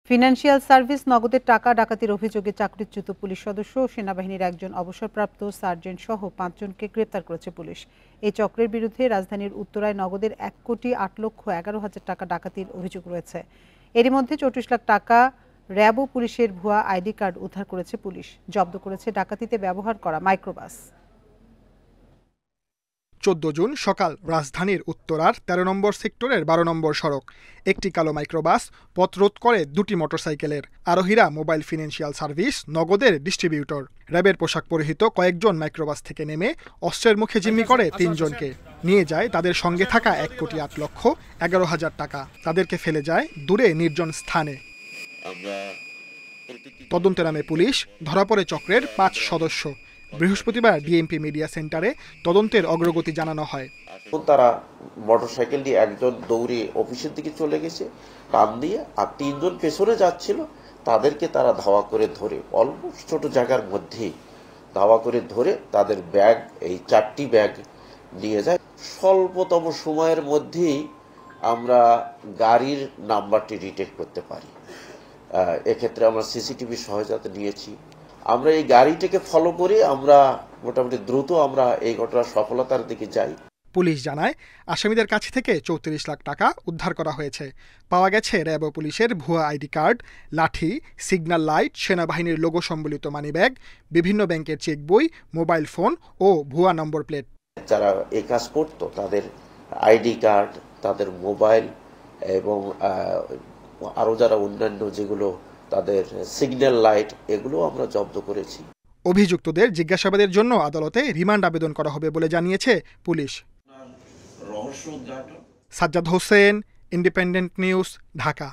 Financial service নগদের টাকা ডাকাতির অভিযোগে চাকরিচ্যুত পুলিশ সদস্য ও সেনাবাহিনীর একজন অবসরপ্রাপ্ত সার্জেন্ট সহ ৫ জনকে গ্রেপ্তার করেছে পুলিশ। এই চক্রের বিরুদ্ধে রাজধানীর উত্তরায় নগদের ১,৮,১১,০০০ টাকা ডাকাতির অভিযোগ রয়েছে। এরই মধ্যে ৩৪ লাখ টাকা, র্যাব ও পুলিশের ভুয়া আইডি কার্ড উদ্ধার করেছে পুলিশ। জব্দ করেছে ডাকাতিতে ব্যবহার করা মাইক্রোবাস। ১৪ জুন সকাল রাজধানীর উত্তরার ১৩ নম্বর সেক্টরের ১২ নম্বর সড়ক একটি কালো মাইক্রোবাস পথ রোধ করে দুটি মোটরসাইকেলের আরোহীরা মোবাইল ফিনান্সিয়াল সার্ভিস নগদের ডিস্ট্রিবিউটর র্যাবের পোশাক পরিহিত কয়েকজন মাইক্রোবাস থেকে নেমে অস্ত্রের মুখে জিম্মি করে ৩ জনকে নিয়ে যায় তাদের সঙ্গে থাকা ১,৮,১১,০০০ টাকা। তাদেরকে ফেলে যায় দূরে নির্জন স্থানে। তদন্তে নামে পুলিশ, ধরা পড়ে চক্রের ৫ সদস্য। বৃহস্পতিবার ডিএমপি মিডিয়া সেন্টারে তদন্তের অগ্রগতি জানানো হয়। তারা মোটরসাইকেল দিয়ে একজন দৌড়ে অফিসের দিকে চলে গেছে টান দিয়ে, আর ৩ জন পেছনে যাচ্ছিল, তাদেরকে তারা ধাওয়া করে ধরে অল্প ছোট জায়গার মধ্যেই ধাওয়া করে ধরে তাদের ব্যাগ, এই 4টি ব্যাগ নিয়ে যায়। স্বল্পতম সময়ের মধ্যেই আমরা গাড়ির নাম্বারটি ডিটেক্ট করতে পারি। এক্ষেত্রে আমরা সিসিটিভি সহায়তা নিয়েছি। আমরা এই গাড়িটাকে ফলো করে আমরা মোটামুটি দ্রুত আমরা এই ঘটনার সফলতার দিকে যাই। পুলিশ জানায়, আসামিদের কাছ থেকে ৩৪ লাখ টাকা উদ্ধার করা হয়েছে। পাওয়া গেছে র্যাব ও পুলিশের ভুয়া আইডি কার্ড, লাঠি, সিগন্যাল লাইট, সেনাবাহিনীর লোগো সম্বলিত মানিব্যাগ, বিভিন্ন ব্যাংকের চেক বই, মোবাইল ফোন ও ভুয়া নম্বর প্লেট। যারা এই কাজ করতো তাদের আইডি কার্ড, তাদের মোবাইল এবং আরও যারা অন্যান্য যেগুলো তাদের সিগন্যাল লাইট, এগুলো আমরা জব্দ করেছি। অভিযুক্তদের জিজ্ঞাসাবাদের জন্য আদালতে রিমান্ড আবেদন করা হবে বলে জানিয়েছে police. Sajjad Hossain, independent news, Dhaka.